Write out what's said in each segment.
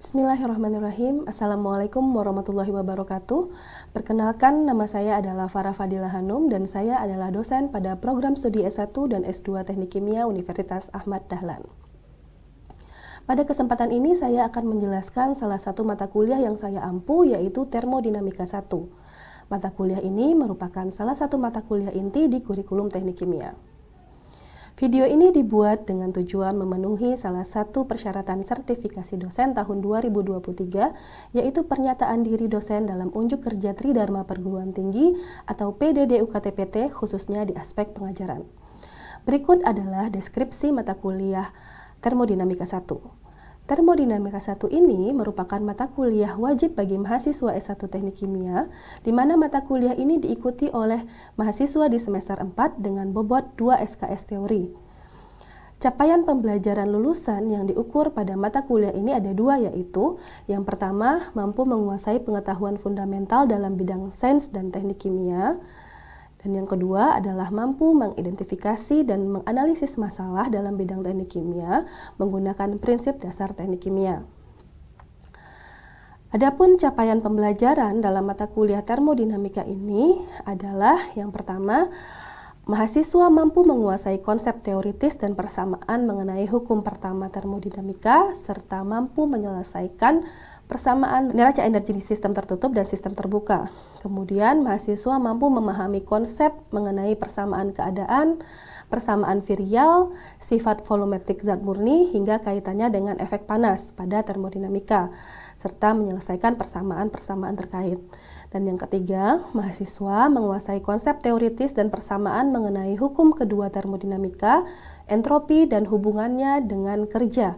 Bismillahirrahmanirrahim. Assalamualaikum warahmatullahi wabarakatuh. Perkenalkan, nama saya adalah Farah Fadilah Hanum dan saya adalah dosen pada program studi S1 dan S2 Teknik Kimia Universitas Ahmad Dahlan. Pada kesempatan ini saya akan menjelaskan salah satu mata kuliah yang saya ampu, yaitu Termodinamika 1. Mata kuliah ini merupakan salah satu mata kuliah inti di kurikulum Teknik Kimia. Video ini dibuat dengan tujuan memenuhi salah satu persyaratan sertifikasi dosen tahun 2023, yaitu pernyataan diri dosen dalam unjuk kerja Tridharma Perguruan Tinggi atau PDD-UKT-PT khususnya di aspek pengajaran. Berikut adalah deskripsi mata kuliah Termodinamika 1. Termodinamika 1 ini merupakan mata kuliah wajib bagi mahasiswa S1 Teknik Kimia, di mana mata kuliah ini diikuti oleh mahasiswa di semester 4 dengan bobot 2 SKS teori. Capaian pembelajaran lulusan yang diukur pada mata kuliah ini ada dua, yaitu yang pertama, mampu menguasai pengetahuan fundamental dalam bidang sains dan teknik kimia, dan yang kedua adalah mampu mengidentifikasi dan menganalisis masalah dalam bidang teknik kimia menggunakan prinsip dasar teknik kimia. Adapun capaian pembelajaran dalam mata kuliah termodinamika ini adalah yang pertama, mahasiswa mampu menguasai konsep teoritis dan persamaan mengenai hukum pertama termodinamika serta mampu menyelesaikan persamaan neraca energi di sistem tertutup dan sistem terbuka. Kemudian, mahasiswa mampu memahami konsep mengenai persamaan keadaan, persamaan virial, sifat volumetrik zat murni, hingga kaitannya dengan efek panas pada termodinamika, serta menyelesaikan persamaan-persamaan terkait. Dan yang ketiga, mahasiswa menguasai konsep teoritis dan persamaan mengenai hukum kedua termodinamika, entropi, dan hubungannya dengan kerja.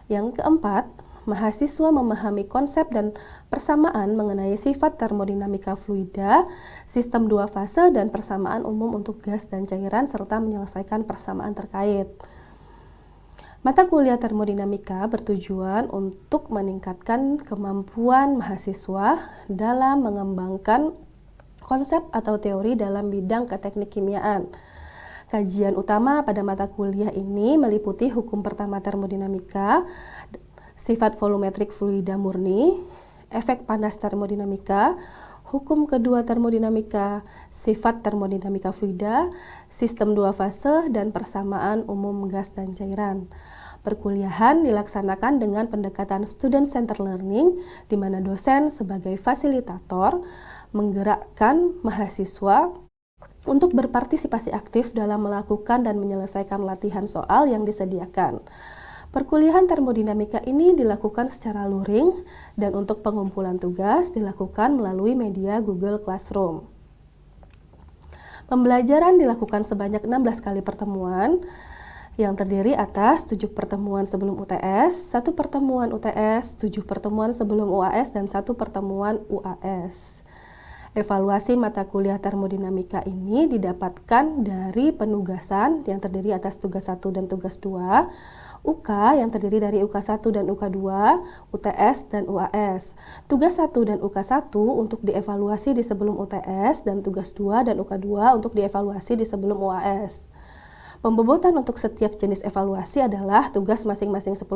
Yang keempat, mahasiswa memahami konsep dan persamaan mengenai sifat termodinamika fluida, sistem dua fase, dan persamaan umum untuk gas dan cairan, serta menyelesaikan persamaan terkait. Mata kuliah termodinamika bertujuan untuk meningkatkan kemampuan mahasiswa dalam mengembangkan konsep atau teori dalam bidang keteknik kimiaan. Kajian utama pada mata kuliah ini meliputi hukum pertama termodinamika, sifat volumetrik fluida murni, efek panas termodinamika, hukum kedua termodinamika, sifat termodinamika fluida, sistem dua fase, dan persamaan umum gas dan cairan. Perkuliahan dilaksanakan dengan pendekatan student-centered learning, di mana dosen sebagai fasilitator menggerakkan mahasiswa untuk berpartisipasi aktif dalam melakukan dan menyelesaikan latihan soal yang disediakan. Perkuliahan termodinamika ini dilakukan secara luring dan untuk pengumpulan tugas dilakukan melalui media Google Classroom. Pembelajaran dilakukan sebanyak 16 kali pertemuan yang terdiri atas 7 pertemuan sebelum UTS, 1 pertemuan UTS, 7 pertemuan sebelum UAS, dan 1 pertemuan UAS. Evaluasi mata kuliah termodinamika ini didapatkan dari penugasan yang terdiri atas tugas 1 dan tugas 2, UK yang terdiri dari UK1 dan UK2, UTS dan UAS. Tugas 1 dan UK1 untuk dievaluasi di sebelum UTS dan tugas 2 dan UK2 untuk dievaluasi di sebelum UAS. Pembobotan untuk setiap jenis evaluasi adalah tugas masing-masing 10%,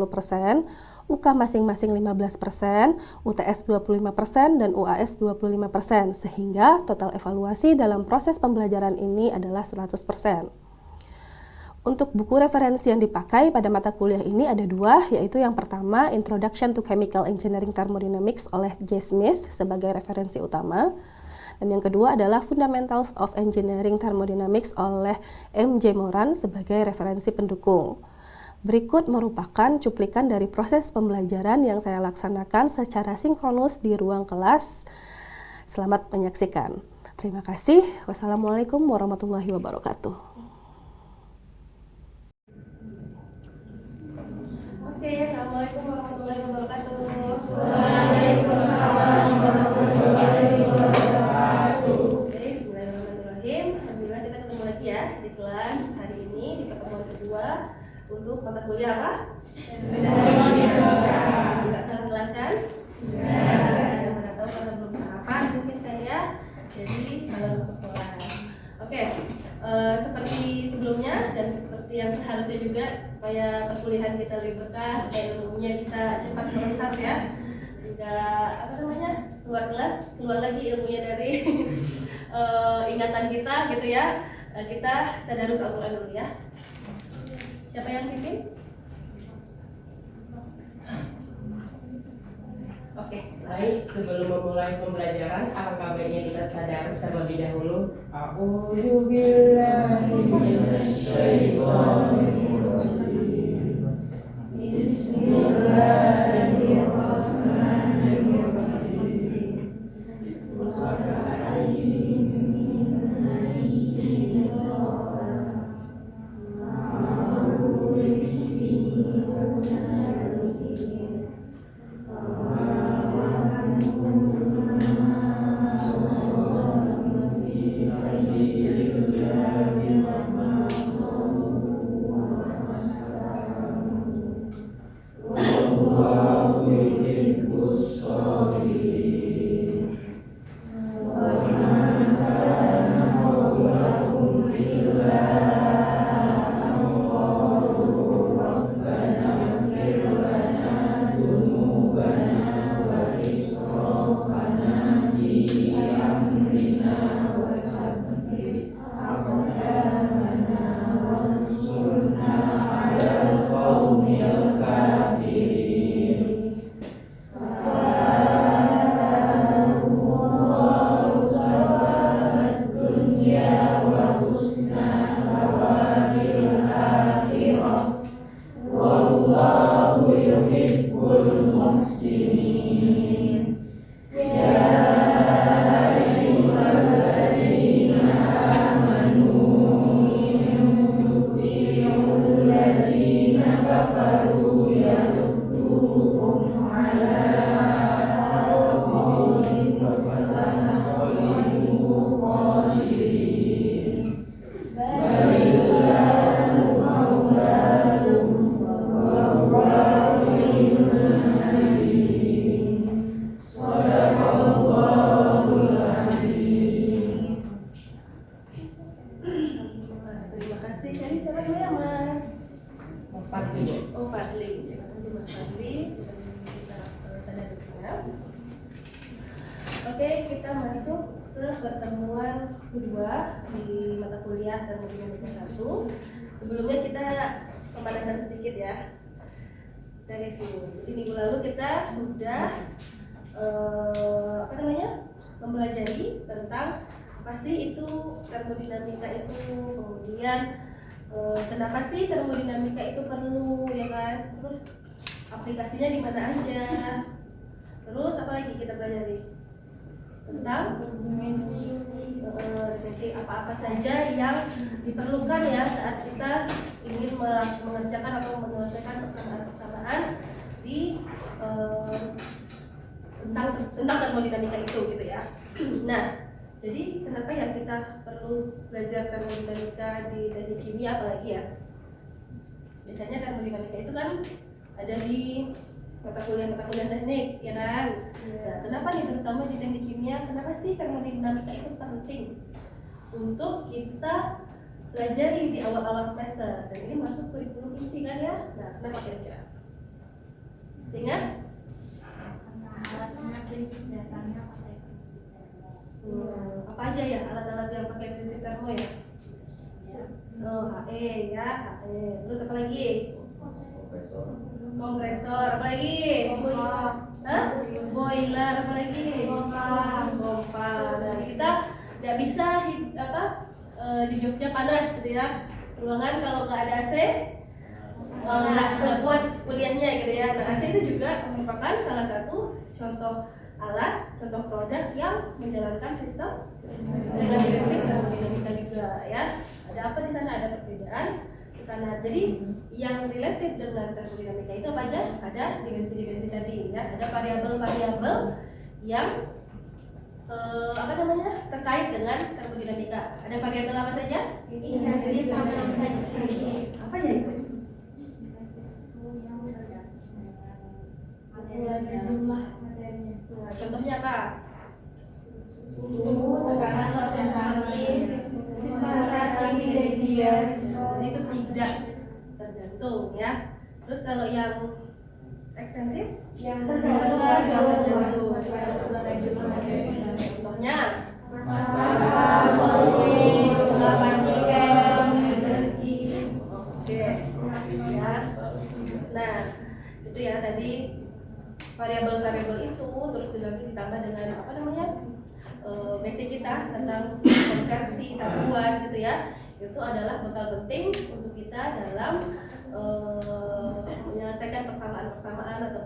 UK masing-masing 15%, UTS 25%, dan UAS 25%, sehingga total evaluasi dalam proses pembelajaran ini adalah 100%. Untuk buku referensi yang dipakai pada mata kuliah ini ada dua, yaitu yang pertama Introduction to Chemical Engineering Thermodynamics oleh J. Smith sebagai referensi utama, dan yang kedua adalah Fundamentals of Engineering Thermodynamics oleh M. J. Moran sebagai referensi pendukung. Berikut merupakan cuplikan dari proses pembelajaran yang saya laksanakan secara sinkronus di ruang kelas. Selamat menyaksikan. Terima kasih. Wassalamualaikum warahmatullahi wabarakatuh. Oke, Assalamualaikum warahmatullahi wabarakatuh. Waalaikumsalam warahmatullahi wabarakatuh. Oke, bismillahirrahmanirrahim. Alhamdulillah kita ketemu lagi ya di kelas hari ini di pertemuan kedua untuk mata kuliah apa? Enggak salah kelas kan? Yang mana tahu karena belum sarapan mungkin kan ya. Jadi salah masuk kelas. Oke, seperti sebelumnya dan seperti seperti yang seharusnya juga, supaya perkuliahan kita lebih berkah, supaya ilmunya bisa cepat meresap ya, tidak keluar kelas, keluar lagi ilmunya dari ingatan kita gitu ya. Kita tadarus Al-Quran dulu ya. Siapa yang pimpin? Oke. Baik, sebelum memulai pembelajaran, alangkah baiknya kita tadarus terlebih dahulu. A'udzu billahi minasyaitonir rajim. Bismillahirrahmanirrahim. Terima kasih. Jadi siapa dulu ya Mas? Mas Fadli. Oh Fadli. Terima kasih Mas Fadli sudah kita tadarusnya. Oke, kita masuk ke pertemuan kedua di mata kuliah termodinamika 1. Sebelumnya kita pemanasan sedikit ya. Kita review. Jadi minggu lalu kita sudah mempelajari tentang apa sih itu termodinamika itu, kemudian kenapa sih termodinamika itu perlu ya kan, terus aplikasinya di mana aja, terus apa lagi kita pelajari tentang dimensi apa-apa saja yang diperlukan ya saat kita ingin mengerjakan atau menyelesaikan persamaan-persamaan di tentang termodinamika itu gitu ya. Nah, jadi kenapa ya kita perlu belajar termodinamika di teknik kimia apalagi ya? Biasanya termodinamika itu kan ada di mata kuliah teknik ya kan. Nah, kenapa nih terutama di teknik kimia? Kenapa sih termodinamika itu penting untuk kita pelajari di awal-awal semester? Dan ini masuk kurikulum inti kan ya? Nah, kenapa kira-kira? Sehingga prinsip dasarnya pakai prinsip termo. apa aja ya alat-alat yang pakai prinsip termo ya? Oh, HE ya, HE. Terus apa lagi? Kompresor, apa lagi? Boiler, apa lagi? Pompa. Nah, kita tidak bisa di Jogja panas gitu ya. Ruangan kalau nggak ada AC nggak buat kuliahnya gitu ya. Nah, AC itu juga merupakan salah satu contoh alat, contoh produk yang menjalankan sistem dengan prinsip termodinamika juga ya. Ada apa di sana? Ada perbedaan. Karena jadi yang related dengan termodinamika itu apa aja? Ada dimensi-dimensi tadi ya. Ada variabel-variabel yang terkait dengan termodinamika. Ada variabel apa saja? Intensif sama intensif. Apa ya itu? Jumlah materinya. Nah, contohnya apa? Suhu, tekanan, konsentrasi, viscosity, dari gas. Itu tidak tergantung ya. Terus kalau yang ekstensif Yang tergantung. Contohnya oke ya. Nah itu ya tadi variabel-variabel itu terus ditambah dengan apa namanya basic kita tentang konversi satuan gitu ya. Itu adalah bekal penting untuk kita dalam menyelesaikan persamaan-persamaan atau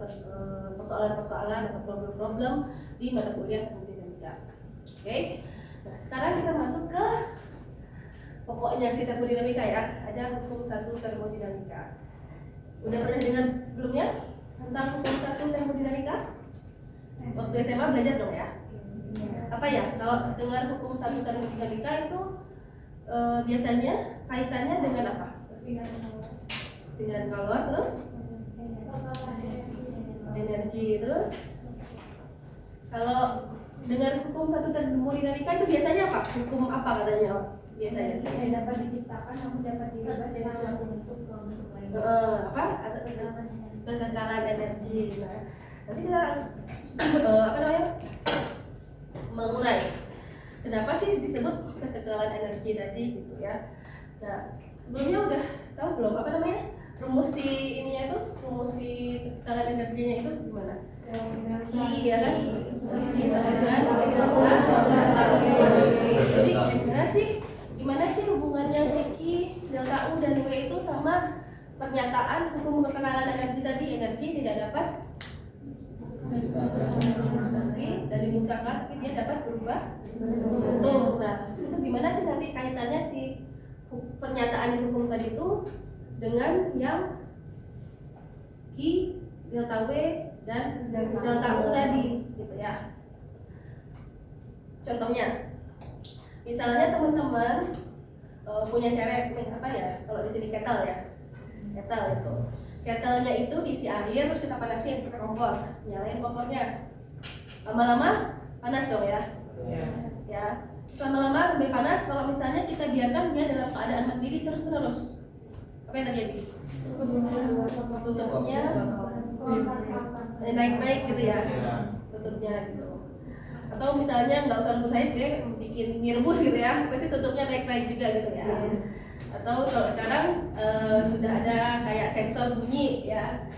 persoalan-persoalan atau problem-problem di mata kuliah termodinamika. Oke. Nah, sekarang kita masuk ke pokoknya si termodinamika ya. Ada hukum 1 termodinamika. Udah pernah dengar sebelumnya tentang hukum 1 termodinamika? Waktu SMA belajar dong ya? Apa ya? Kalau dengar hukum 1 termodinamika itu biasanya kaitannya dengan apa? Dengan kalor, terus energi, terus kalau dengar hukum 1 termodinamika itu biasanya apa? Hukum apa katanya biasanya? Yang dapat diciptakan namun dapat dirubah dari suatu bentuk ke bentuk lain. Apa? Kekekalan energi. Nah, nanti kita harus apa namanya? Mengurai. Kenapa sih disebut kekekalan energi tadi gitu ya? Nah, sebelumnya udah tahu belum apa namanya? Rumus si ininya itu, rumus si kekekalan energinya itu gimana? Iya kan? Jadi gimana sih hubungannya si Q, delta U dan W itu sama pernyataan hukum kekekalan energi tadi? Energi tidak dapat dari mustakat, tapi dia dapat berubah bentuk. Nah, itu gimana sih nanti kaitannya si pernyataan hukum tadi itu dengan yang Q, delta W dan delta U tadi gitu ya. Contohnya, misalnya teman-teman punya cara apa ya? Kalau di sini kettle ya, kettle itu. Kettlenya itu diisi air terus kita panasin pakai kompor, nyalain kompornya. Lama-lama panas dong ya. Ya, lama-lama lebih panas kalau misalnya kita biarkan dia dalam keadaan mendidih terus-menerus. Apa yang terjadi? Tutupnya naik-naik gitu ya, tutupnya gitu. Atau misalnya nggak usah rebus air, dia bikin mie rebus gitu ya, pasti tutupnya naik-naik juga gitu ya. Atau kalau sekarang sudah ada kayak sensor bunyi ya,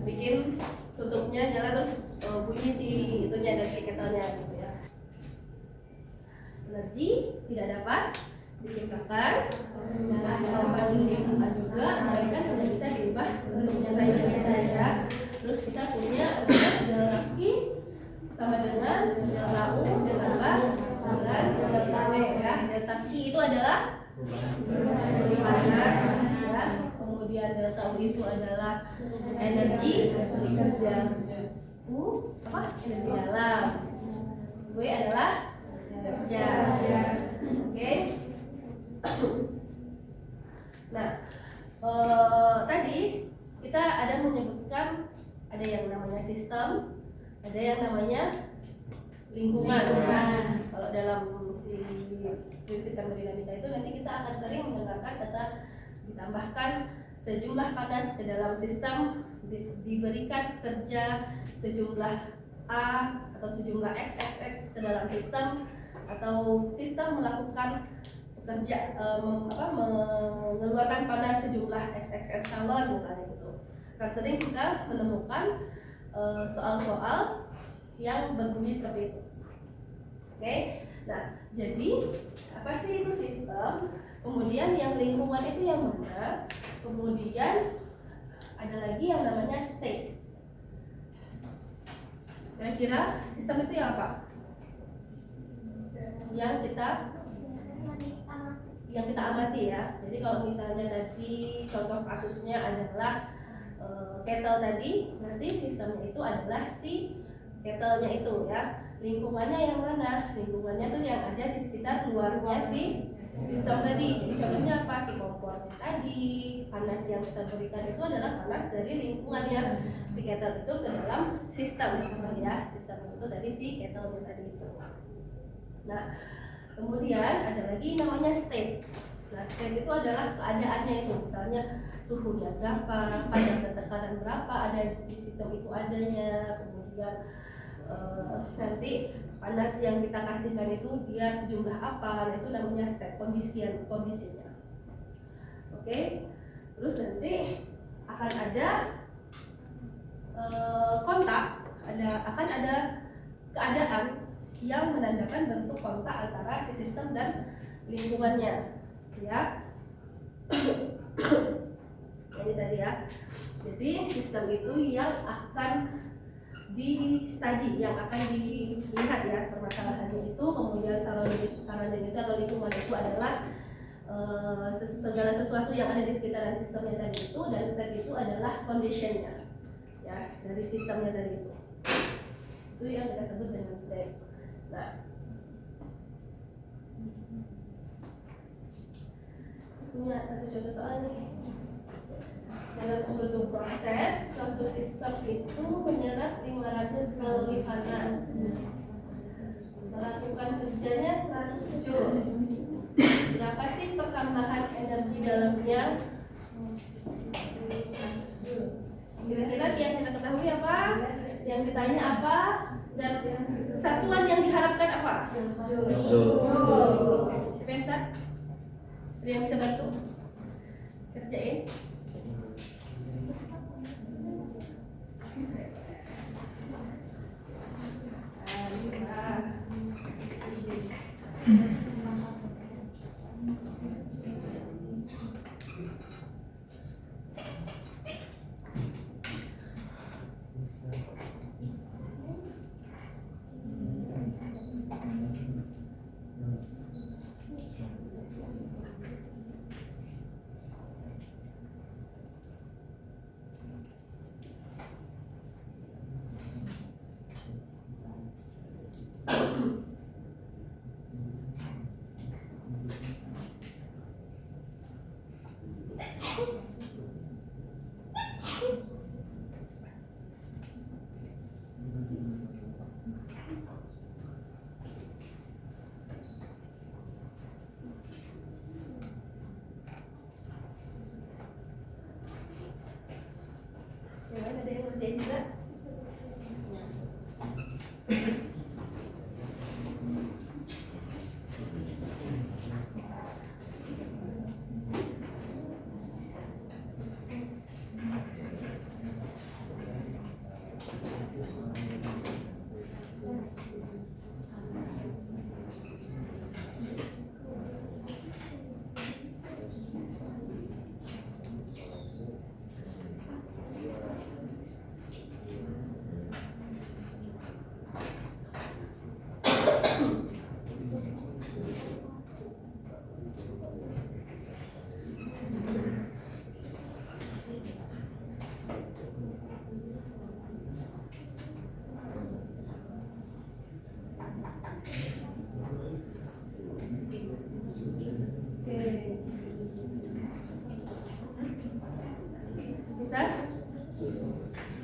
bikin tutupnya nyala terus bunyi si itunya dari si kettlenya gitu ya. Energi tidak dapat diciptakan dan dapat diciptakan juga, melainkan tidak bisa diubah bentuknya saja. Terus kita punya delta Q sama dengan delta U ditambah dengan delta W ya. Delta Q itu adalah panas ya. Kemudian delta U itu adalah energi kerja. U apa? Energi dalam. W adalah kerja. Oke. Nah, tadi kita ada menyebutkan ada yang namanya sistem, ada yang namanya lingkungan. Kalau dalam si prinsip termodinamika itu nanti kita akan sering mendengarkan kata ditambahkan sejumlah panas ke dalam sistem, diberikan kerja sejumlah A atau sejumlah XXX ke dalam sistem, atau sistem melakukan bekerja mengeluarkan panas sejumlah XXX kalor misalnya gitu. Kan sering kita menemukan soal-soal yang berbunyi seperti itu. Oke, nah jadi apa sih itu sistem? Kemudian yang lingkungan itu yang mana? Kemudian ada lagi yang namanya state. Kira-kira sistem itu yang apa? Yang kita amati ya. Jadi kalau misalnya tadi contoh kasusnya adalah kettle tadi, berarti sistemnya itu adalah si kettlenya itu ya. Lingkungannya yang mana? Lingkungannya tuh yang ada di sekitar luarnya si sistem tadi. Jadi contohnya apa? Si kompornya tadi, panas yang kita berikan itu adalah panas dari lingkungannya si kettle itu ke dalam sistem ya. Sistem itu tadi si kettlenya tadi itu. Nah, kemudian ada lagi namanya state. Nah, state itu adalah keadaannya itu, misalnya suhunya berapa, pada tekanan berapa, ada di sistem itu adanya, kemudian nanti panas yang kita kasihkan itu dia sejumlah apa, nah itu namanya state kondisinya. Oke, terus nanti akan ada kontak, akan ada keadaan yang menandakan bentuk kontak antara si sistem dan lingkungannya, ya. Ini tadi ya. Jadi sistem itu yang akan di-study, yang akan dilihat ya permasalahannya itu, kemudian saran itu atau lingkungan itu adalah segala sesuatu yang ada di sekitaran sistemnya tadi itu, dan state itu adalah conditionnya ya dari sistemnya tadi itu yang kita sebut dengan state. Nah, punya satu contoh soal nih. Dalam suatu proses, suatu sistem itu menyerap 500 kalori panas, melakukan kerjanya 100 joule. Berapa sih pertambahan energi dalamnya? Kira-kira yang kita ketahui apa? Yang ditanya apa? Dan satuan yang diharapkan apa? Siapa yang bisa? Ada yang bisa bantu? Kerjain. Ada yang ngerjain juga?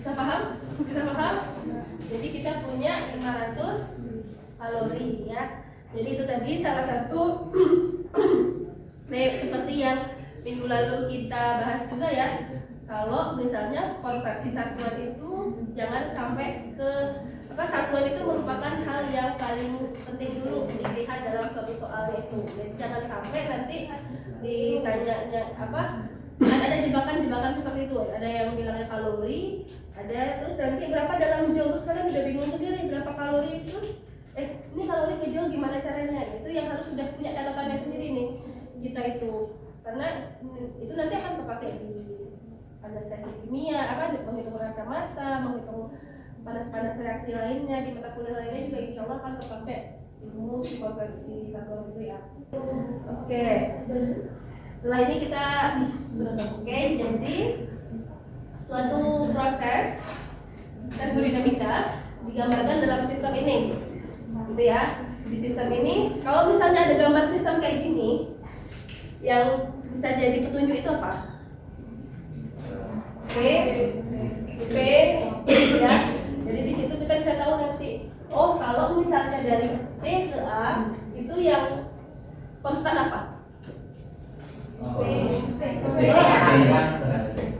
Bisa paham? Bisa paham? Jadi kita punya 500 kalori ya. Jadi itu tadi salah satu seperti yang minggu lalu kita bahas juga ya. Kalau misalnya konversi satuan itu jangan sampai ke satuan itu merupakan hal yang paling penting dulu dilihat dalam suatu soal itu. Jadi jangan sampai nanti ditanyanya kan ada jebakan-jebakan seperti itu. Ada yang bilangnya kalori, ada terus nanti berapa dalam joule, terus kalian udah bingung sendiri berapa kalori itu. Ini kalori ke joule gimana caranya? Itu yang harus sudah punya catatannya sendiri nih kita itu. Karena itu nanti akan terpakai di analisis kimia, menghitung rasa massa, menghitung panas-panas reaksi lainnya di mata kuliah lainnya juga insya Allah akan terpakai ilmu konversi satuan itu ya. Oke. Setelah ini kita jadi suatu proses termodinamika digambarkan dalam sistem ini, gitu ya. Di sistem ini, kalau misalnya ada gambar sistem kayak gini, yang bisa jadi petunjuk itu apa? P, ya. Jadi di situ kita bisa tahu nanti, oh kalau misalnya dari T ke A itu yang konstan apa?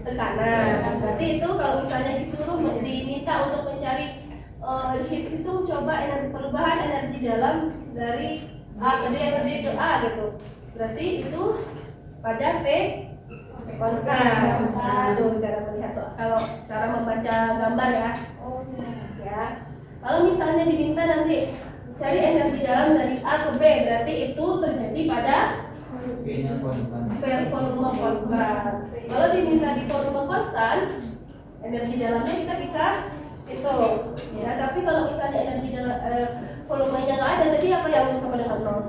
tekanan. Berarti itu kalau misalnya disuruh diminta untuk mencari heat itu coba perubahan energi dalam dari A ke B atau B ke A gitu. Berarti itu pada P konstan. Tuh cara melihat kalau cara membaca gambar ya. Ya. Kalau misalnya diminta nanti cari energi dalam dari A ke B, berarti itu terjadi pada volume konstan. Kalau diminta di volume konstan, energi dalamnya kita bisa hitung. Ya, tapi kalau misalnya energi dalam volumenya nggak ada, tadi apa yang sama dengan nol?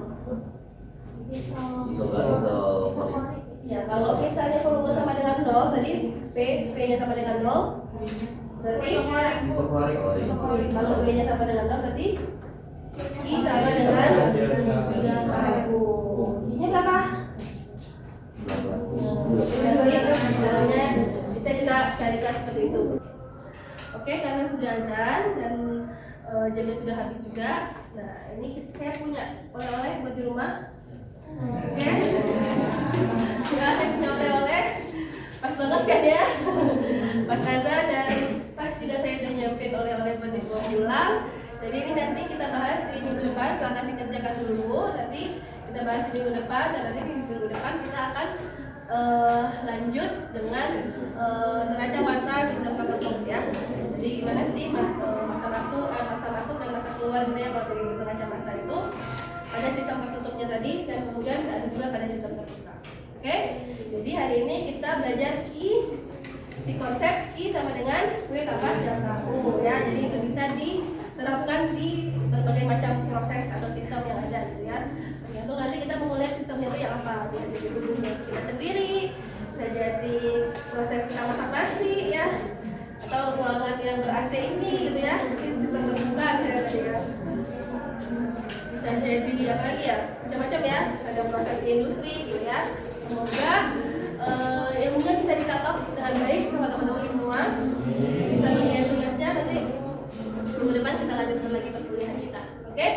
Ya, kalau misalnya volume sama dengan nol, tadi P-nya sama dengan nol, berarti kalau P-nya sama dengan nol, berarti I sama dengan 1. I-nya berapa? Namanya bisa kita carikan seperti itu. Oke, karena sudah azan dan jamnya sudah habis juga. Nah, ini saya punya oleh-oleh buat di rumah. Oke, ya, saya punya oleh-oleh. Pas banget kan ya? Pas azan dan pas juga saya udah nyiapin oleh-oleh buat dibawa pulang. Jadi ini nanti kita bahas di minggu depan, silahkan dikerjakan dulu. Nanti kita bahas di minggu depan dan nanti di minggu depan kita akan lanjut dengan neraca massa sistem tertutup ya. Jadi gimana sih masa masuk dan masa keluar gitu ya kalau dari neraca massa itu ada sistem tertutupnya tadi dan kemudian ada juga pada sistem terbuka. Oke? Jadi hari ini kita belajar si konsep I sama dengan W tambah delta U ya. Jadi itu bisa diterapkan di berbagai macam proses atau sistem yang ada gitu ya. Tergantung nanti kita mau lihat sistemnya itu yang apa. Bisa jadi tubuhnya kita sendiri, bisa jadi proses kita masak nasi ya, atau ruangan yang ber-AC ini gitu ya. Mungkin sistem terbuka gitu ya. Bisa jadi apa lagi ya? Macam-macam ya. Ada proses di industri gitu ya. Semoga ilmunya bisa ditangkap dengan baik sama teman-teman semua. Bisa mengerjakan tugasnya nanti minggu depan kita lanjutkan lagi perkuliahan kita. Oke?